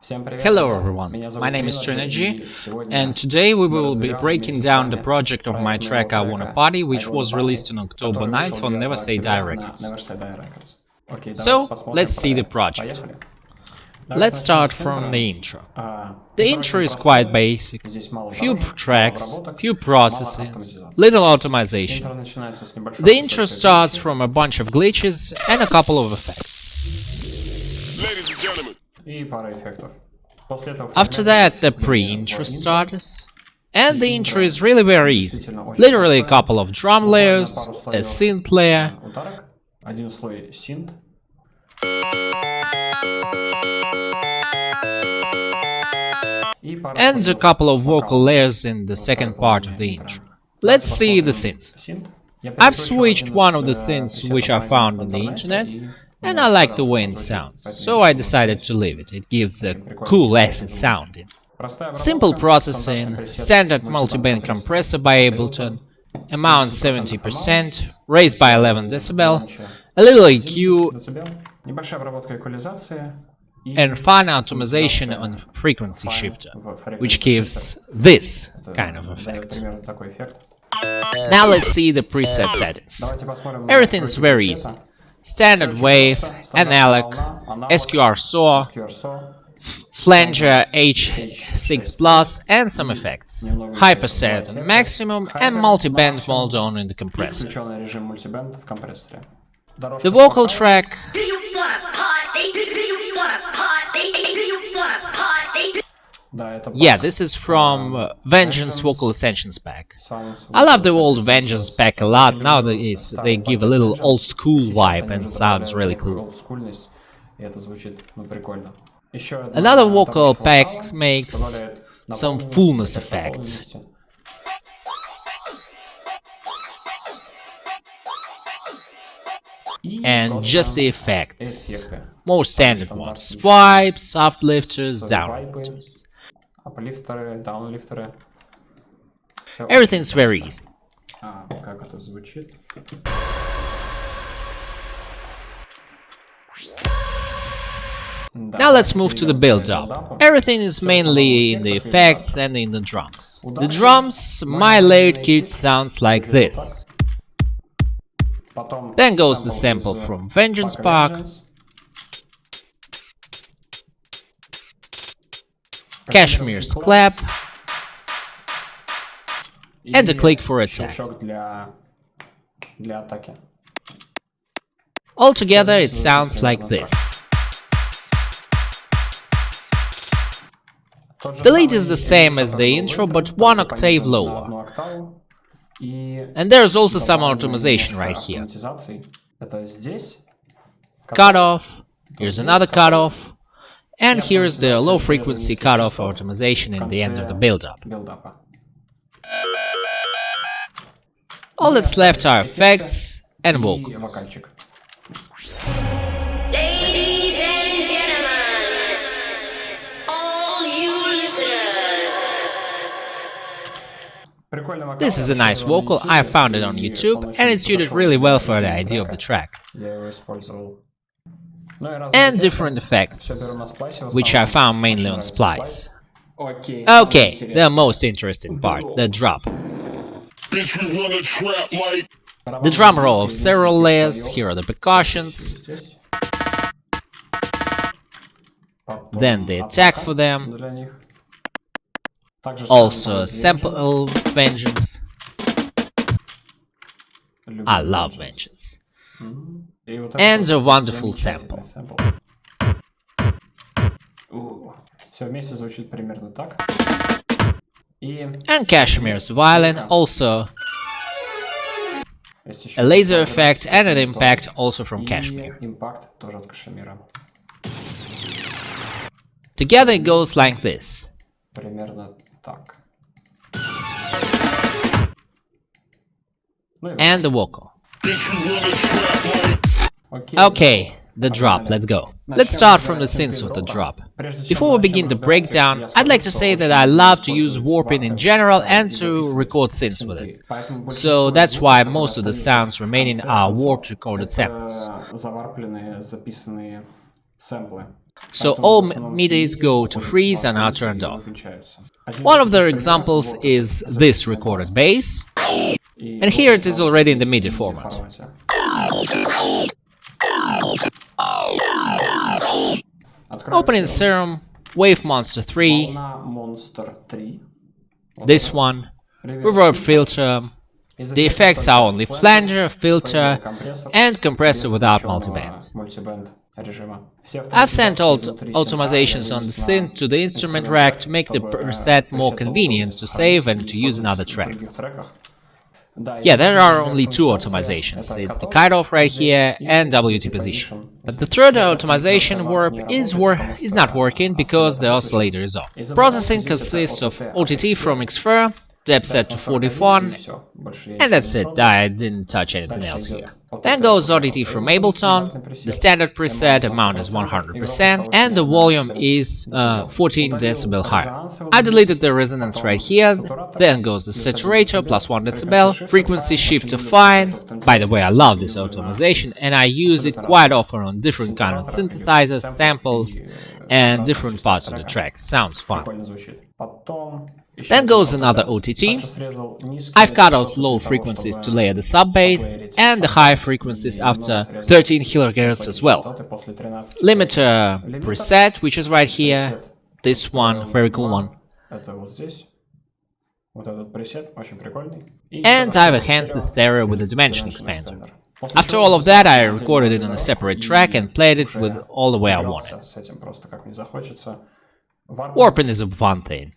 Hello everyone, my name is Trinergy, and today we will be breaking down the project of my track I Wanna Party, which was released on October 9th on Never Say Die Records. So, let's see the project. Let's start from the intro. The intro is quite basic, few tracks, few processes, little automation. The intro starts from a bunch of glitches and a couple of effects. Ladies and gentlemen. After that, the pre-intro starts, and the intro is really very easy. Literally a couple of drum layers, a synth layer, and a couple of vocal layers in the second part of the intro. Let's see the synth. I've switched one of the synths which I found on the internet, and I like the way it sounds, so I decided to leave it. It gives a cool acid sounding. Simple processing, standard multiband compressor by Ableton, amount 70%, raised by 11 dB, a little EQ, and fine optimization on frequency shifter, which gives this kind of effect. Now let's see the preset settings. Everything's very easy. Standard wave, analog, SQR saw, flanger H6 Plus, and some effects. Hyperset on maximum and multiband mode on in the compressor. The vocal track this is from Vengeance Vocal Essentials pack. I love the old Vengeance pack a lot. Nowadays they give a little old school vibe and sounds really cool. Another vocal pack makes some fullness effects. And just the effects. More standard ones. Swipes, uplifters, downlifters. Everything's very easy. Now let's move to the build-up. Everything is mainly in the effects and in the drums. The drums, my layered kit sounds like this. Then goes the sample from Vengeance Park, Cashmere's clap, and a click for attack. Altogether it sounds like this. The lead is the same as the intro, but one octave lower. And there's also some optimization right here. Cutoff, here's another cutoff, and here's the low frequency cutoff optimization in the end of the build-up. All that's left are effects and vocals. Ladies and gentlemen, all you listeners. This is a nice vocal, I found it on YouTube, and it suited really well for the idea of the track. And different effects, which I found mainly on Splice. Okay, the most interesting part, the drop. The drum roll of several layers, here are the percussions, then the attack for them, also a sample Vengeance. I love Vengeance. And a wonderful sample. And Cashmere's violin, also a laser effect and an impact also from Cashmere. Together it goes like this. And the vocal. Okay, the drop, let's go. Let's start from the synths with the drop. Before we begin the breakdown, I'd like to say that I love to use warping in general and to record synths with it. So that's why most of the sounds remaining are warped recorded samples. So all MIDIs go to freeze and are turned off. One of their examples is this recorded bass, and here it is already in the MIDI format. Opening Serum, Wave Monster 3, this one, Reverb Filter. The effects are only flanger, filter, and compressor without multiband. I've sent all automatizations on the synth to the instrument rack to make the preset more convenient to save and to use in other tracks. Yeah, there are only two automatizations, it's the cutoff right here and WT position. But the third automation warp is not working because the oscillator is off. Processing consists of OTT from Xfer, depth set to 41, and that's it, I didn't touch anything else here. Then goes OTT from Ableton, the standard preset amount is 100%, and the volume is 14 dB higher. I deleted the resonance right here, then goes the saturator plus 1 dB, frequency shifter fine. By the way, I love this automation and I use it quite often on different kind of synthesizers, samples, and different parts of the track, sounds fun. Then goes another OTT. I've cut out low frequencies to layer the sub-bass and the high frequencies after 13 kHz as well. Limiter preset, which is right here, this one, very cool one. And I've enhanced the stereo with the dimension expander. After all of that, I recorded it on a separate track and played it with all the way I wanted. Warping is a fun thing.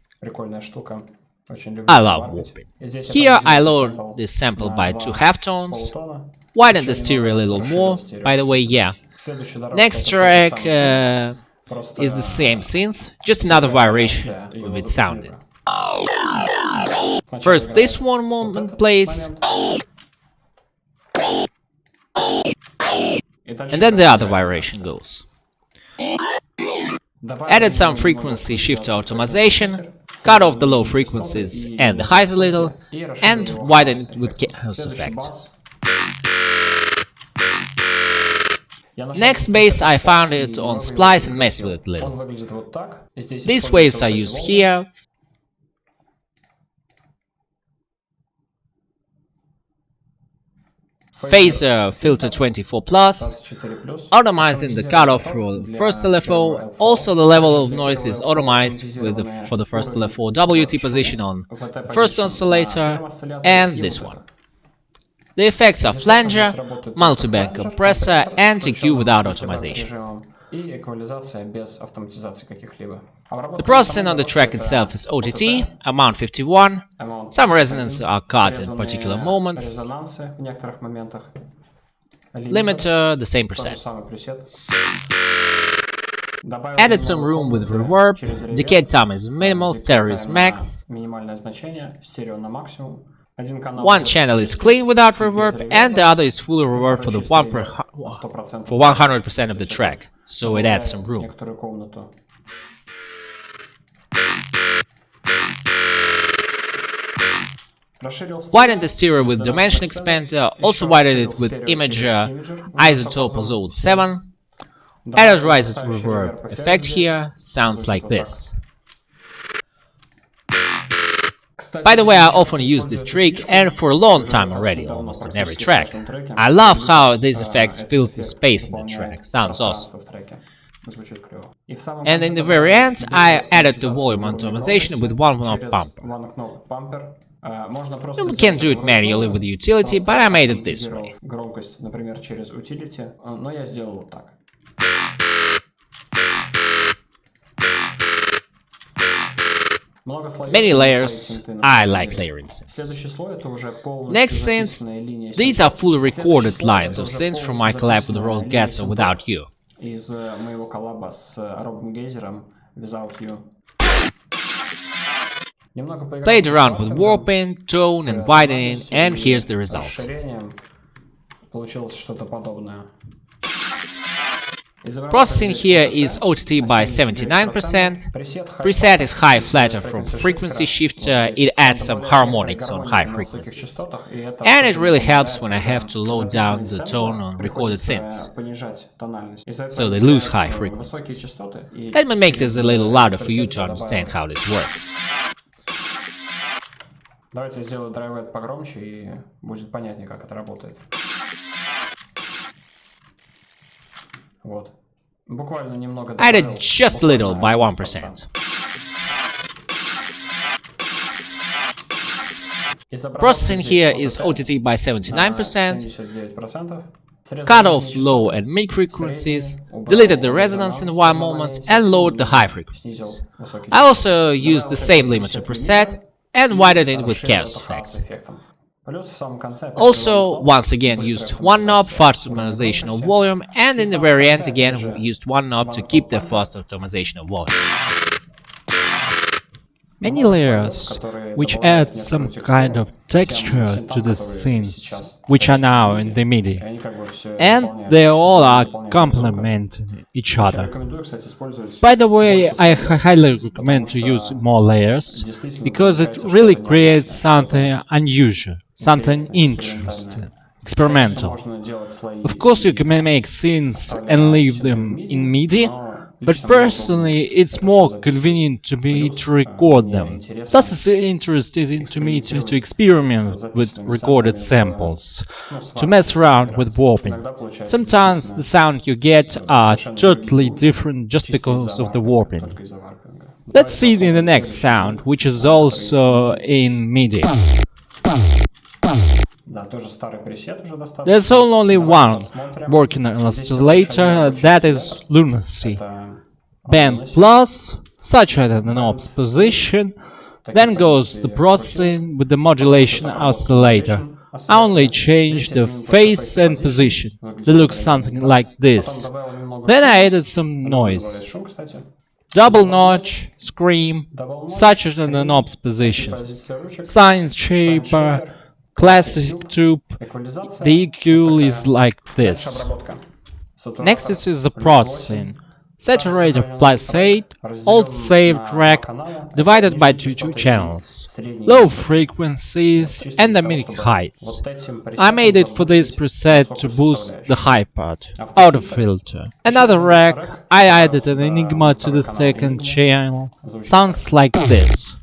I love warping. Here I lowered this sample by 2 halftones, widened the stereo a little more, by the way, yeah. Next track is the same synth, just another variation of its sounding. First this one moment plays, and then the other variation goes. Added some frequency shifter automation, cut off the low frequencies and the highs a little, and widened it with chaos effect. Next bass I found it on Splice and messed with it a little. These waves I use here. Phaser filter 24+, automizing the cutoff for the first LFO, also the level of noise is automized with for the first LFO WT position on the first oscillator and this one. The effects are flanger, multiband compressor and EQ without automatizations. The processing on the track itself is OTT, amount 51, some resonances are cut in particular moments, limiter, the same preset. Added some room with reverb, decay time is minimal, stereo is max, one channel is clean without reverb and the other is full reverb for the 100% of the track, so it adds some room. Widened the stereo with dimension expander, also widened it with imager isotope Ozone 7. Added rise reverb effect here, sounds like this. By the way, I often use this trick and for a long time already, almost in every track. I love how these effects fill the space in the track, sounds awesome. And in the very end, I added the volume optimization with one knob bumper. You can do it manually with the utility, but I made it this way. Many layers, I like layering synths. Next synth, these are fully recorded lines of synths from my collab with Roll Gasser Without You. Played around with warping, tone and widening, and here's the result. Processing here is OTT by 79%. Preset is high flatter from frequency shifter. It adds some harmonics on high frequencies. And it really helps when I have to low down the tone on recorded synths, so they lose high frequencies. Let me make this a little louder for you to understand how this works. Давайте я сделаю драйвет погромче, и будет понятнее, как это работает. Вот. Буквально немного добавил. Added just a little by 1%. Processing here is OTT by 79%. Cut off low and mid frequencies, deleted the resonance in one moment, and lowered the high frequencies. I also used the same limiter preset and widened it with chaos effects. Also, once again used one knob for optimization of volume, and in the very end again used one knob to keep the fast optimization of volume. Many layers which add some kind of texture to the synths, which are now in the MIDI, and they all are complementing each other. By the way, I highly recommend to use more layers, because it really creates something unusual, something interesting, experimental. Of course you can make synths and leave them in MIDI, but personally it's more convenient to me to record them. Thus it's interesting to me to experiment with recorded samples, to mess around with warping. Sometimes the sound you get are totally different just because of the warping. Let's see in the next sound, which is also in MIDI. There's only one working on oscillator, that is lunacy. Band plus, such as an knob's position, then goes the processing with the modulation oscillator. I only change the phase and position, they look something like this. Then I added some noise. Double notch, scream, such as in the knob's positions. Sine shaper, classic tube, the EQ is like this. Next is the processing. Saturator plus 8, old save track, divided by two channels, low frequencies and the mid heights. I made it for this preset to boost the high part, auto filter. Another rack, I added an Enigma to the second channel, sounds like this.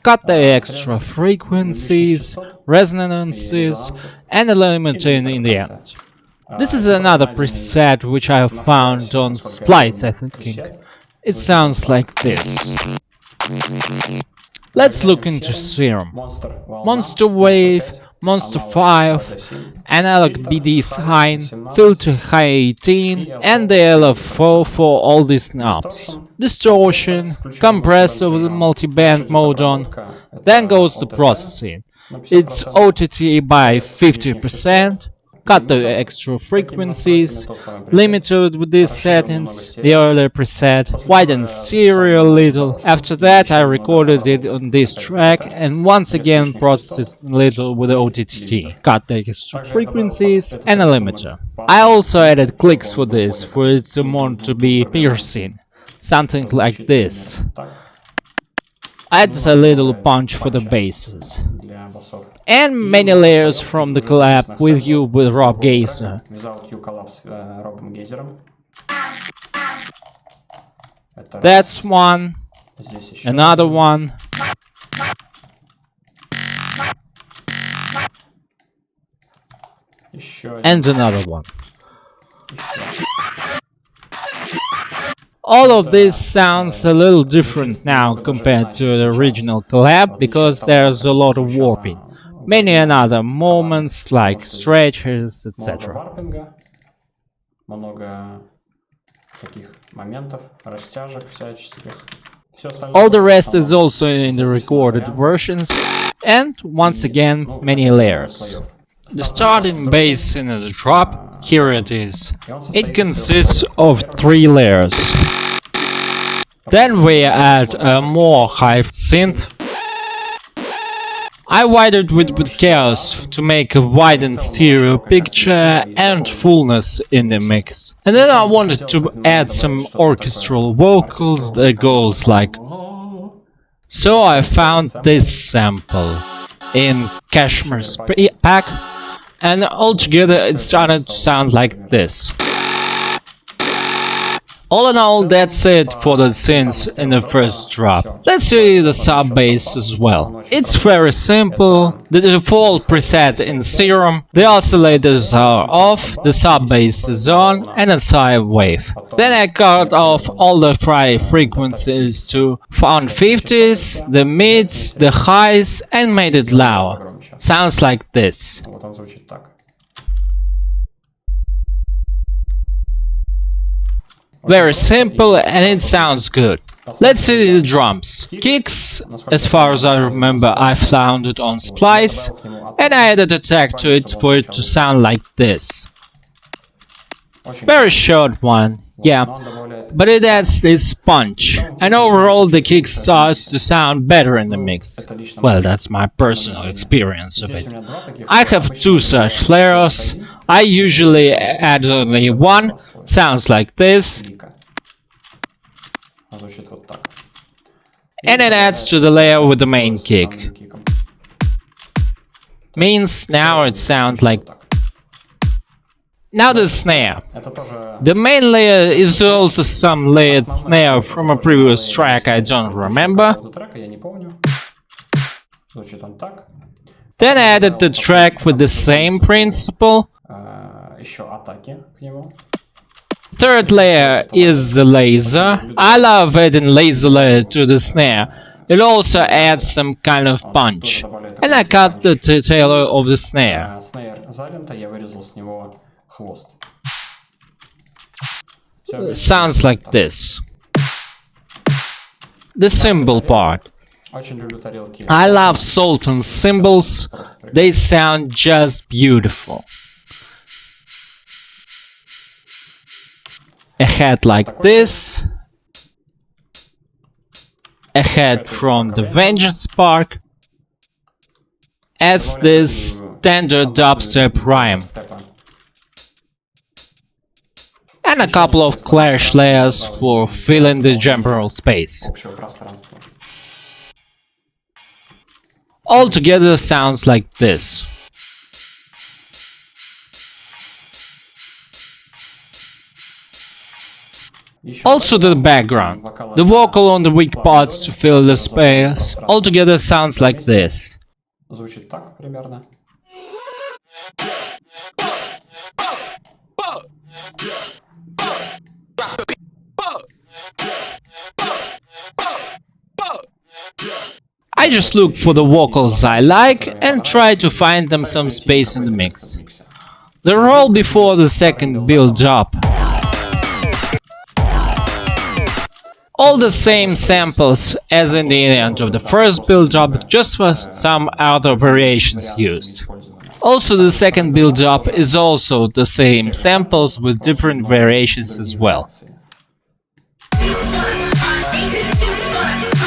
Cut the extra frequencies, resonances and a limiter in the end. This is another preset which I have found on Splice, I think. It sounds like this. Let's look into Serum. Monster Wave, Monster 5, Analog BD Sign, Filter High 18, and the LFO for all these knobs. Distortion, compressor with the multi-band mode on. Then goes the processing. It's OTT by 50%. Cut the extra frequencies, limited with these settings, the earlier preset, widen stereo a little. After that I recorded it on this track and once again processed a little with the OTT. Cut the extra frequencies and a limiter. I also added clicks for this, for its amount to be piercing, something like this. Add a little punch for the basses. And many layers from the collab with you with Rob Geiser. That's one, another one. And another one. All of this sounds a little different now compared to the original collab, because there's a lot of warping. Many other moments like stretches, etc. All the rest is also in the recorded versions, and once again many layers. The starting bass in the drop, here it is. It consists of 3 layers. Then we add a more high synth, I widened with chaos to make a widened stereo picture and fullness in the mix. And then I wanted to add some orchestral vocals that goes like. So I found this sample in Cashmere's pack, and altogether it started to sound like this. All in all, that's it for the synths in the first drop. Let's see the sub bass as well. It's very simple. The default preset in Serum, the oscillators are off, the sub bass is on, and a sine wave. Then I cut off all the frequencies to 150s, the mids, the highs, and made it loud. Sounds like this. Вот он звучит так. Very simple and it sounds good. Let's see the drums. Kicks, as far as I remember, I found it on Splice, and I added a tag to it for it to sound like this. Very short one, yeah, but it adds this punch, and overall the kick starts to sound better in the mix. Well, that's my personal experience of it. I have two such flares. I usually add only one, sounds like this, and it adds to the layer with the main kick. Means now it sounds like. Now the snare. The main layer is also some layered snare from a previous track I don't remember. Then I added the track with the same principle. Third layer is the laser. I love adding laser layer to the snare. It also adds some kind of punch. And I cut the tail of the snare. Sounds like this. The cymbal part. I love Sultan cymbals. They sound just beautiful. A head like this. A head from the Vengeance Park. Adds this standard dubstep rhyme. And a couple of clash layers for filling the general space. Altogether sounds like this. Also the background, the vocal on the weak parts to fill the space, altogether sounds like this. I just look for the vocals I like and try to find them some space in the mix. The roll before the second build-up. All the same samples as in the end of the first build-up, just for some other variations used. Also the second build-up is also the same samples with different variations as well.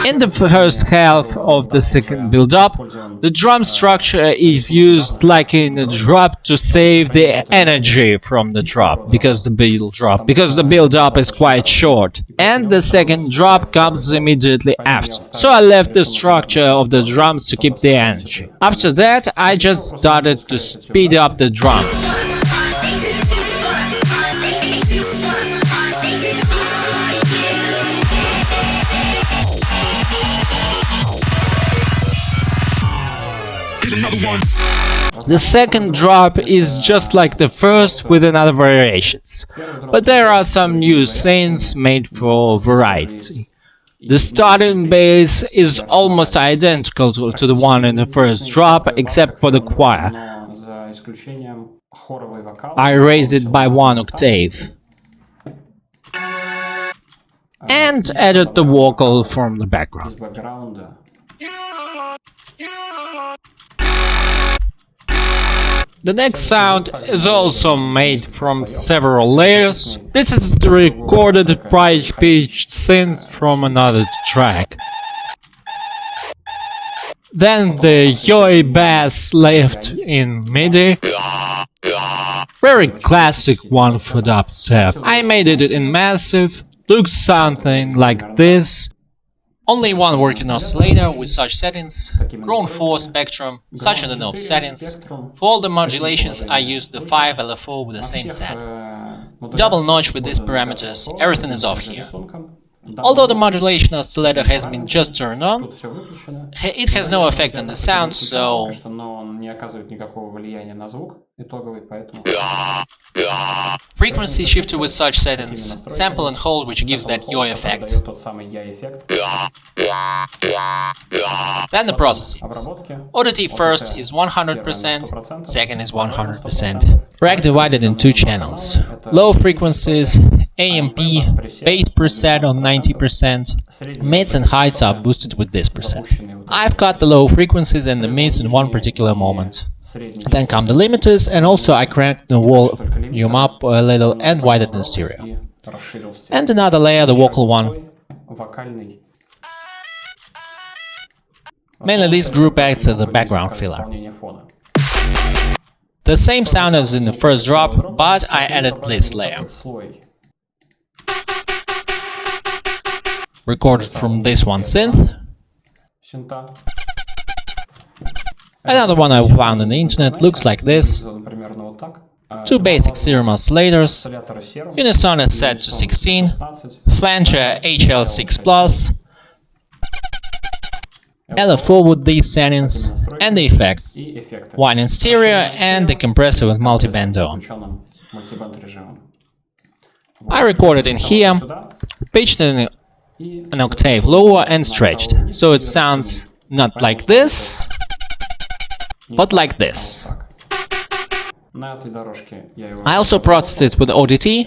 In the first half of the second build-up, the drum structure is used like in a drop to save the energy from the drop, because the build-up is quite short, and the second drop comes immediately after. So I left the structure of the drums to keep the energy. After that, I just started to speed up the drums. The second drop is just like the first with another variations, but there are some new synths made for variety. The starting bass is almost identical to the one in the first drop, except for the choir. I raised it by 1 octave. And added the vocal from the background. The next sound is also made from several layers. This is the recorded high-pitched synth from another track. Then the Yoi bass left in MIDI. Very classic one for dubstep. I made it in massive, looks something like this. Only one working oscillator with such settings, grown 4 spectrum, such and knob settings. For all the modulations I used the 5 LFO with the same set. Double notch with these parameters, everything is off here. Although the modulation oscillator has been just turned on, it has no effect on the sound, so... Frequency shifter with such settings, sample and hold, which gives that yaw effect. Then the processings. ODT first is 100%, second is 100%. Rack divided in 2 channels. Low frequencies, AMP, bass preset on 90%, mids and highs are boosted with this preset. I've cut the low frequencies and the mids in one particular moment. Then come the limiters, and also I cranked the volume up a little and widened the stereo. And another layer, the vocal one. Mainly this group acts as a background filler. The same sound as in the first drop, but I added this layer. Recorded from this one synth. Another one I found on the internet looks like this. 2 basic serum oscillators, unison is set to 16, flanger HL6+, LFO with these settings, and the effects, one in stereo and the compressor with multiband on. I recorded in here, pitched it an octave lower and stretched, so it sounds not like this, but like this. I also processed it with ODT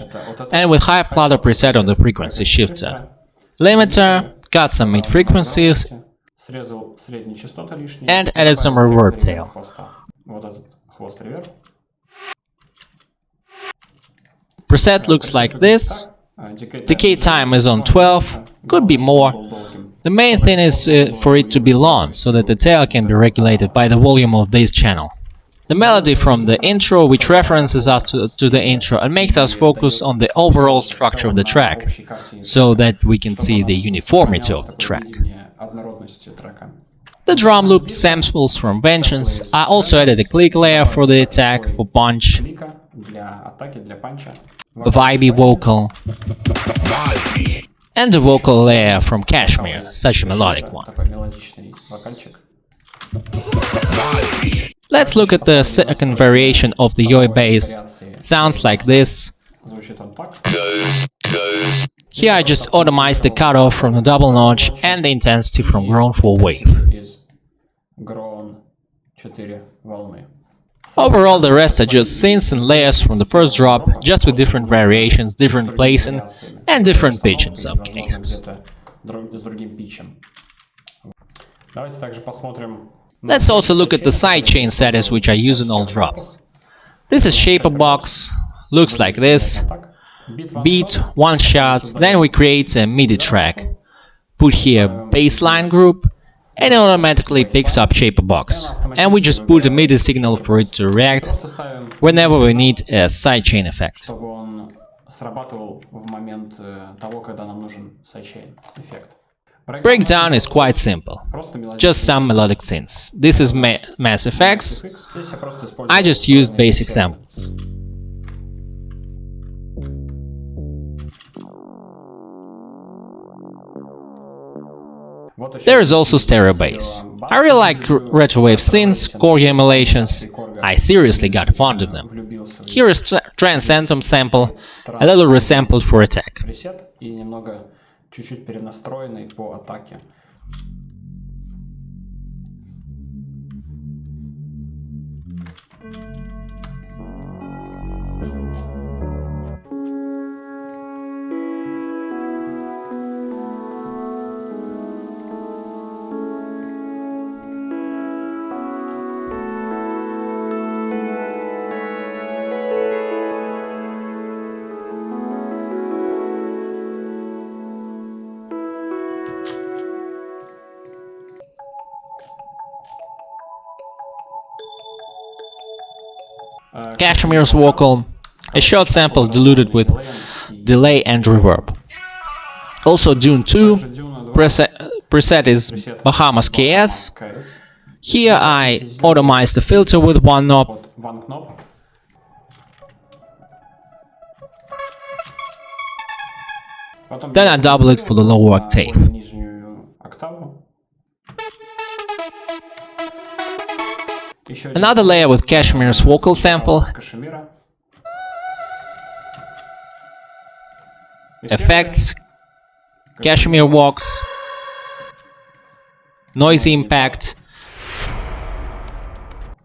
and with high platter preset on the frequency shifter. Limiter, got some mid frequencies, and added some reverb tail. Preset looks like this. Decay time is on 12, could be more. The main thing is for it to be long, so that the tail can be regulated by the volume of this channel. The melody from the intro, which references us to the intro and makes us focus on the overall structure of the track, so that we can see the uniformity of the track. The drum loop samples from Vengeance. I also added a click layer for the attack, for punch, a vibey vocal, and a vocal layer from Cashmere, such a melodic one. Let's look at the second variation of the Yoi bass. Sounds like this. Here I just automized the cutoff from the double notch and the intensity from grown 4 wave. Overall, the rest are just synths and layers from the first drop, just with different variations, different placing, and different pitch in some cases. Let's also look at the sidechain settings which I use in all drops. This is shaper box, looks like this. Beat, one shot, then we create a MIDI track. Put here bassline group, and it automatically picks up shaper box. And we just put a MIDI signal for it to react whenever we need a sidechain effect. Breakdown is quite simple, just some melodic synths. This is Mass Effects. I just used basic samples. There is also stereo bass. I really like retrowave synths, choreo emulations. I seriously got fond of them. Here is Trance Anthem sample, a little resampled for attack. Чуть-чуть перенастроенный по атаке. Cashmere's vocal, a short sample diluted with delay and reverb. Also Dune 2, preset is Bahamas KS. Here I automized the filter with one knob. Then I double it for the lower octave. Another layer with Cashmere's vocal sample, effects, Cashmere walks, noisy impact,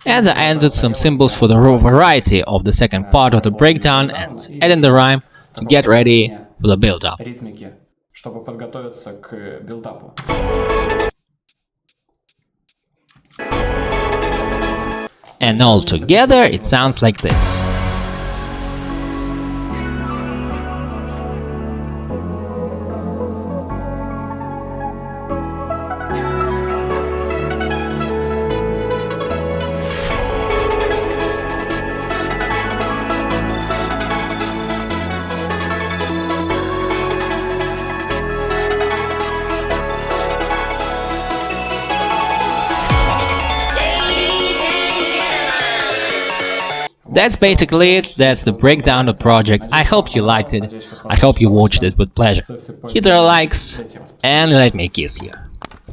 and I added some symbols for the variety of the second part of the breakdown and adding the rhyme to get ready for the build-up. And all together it sounds like this. That's basically it, that's the breakdown of the project. I hope you liked it, I hope you watched it with pleasure. Hit the likes and let me kiss you.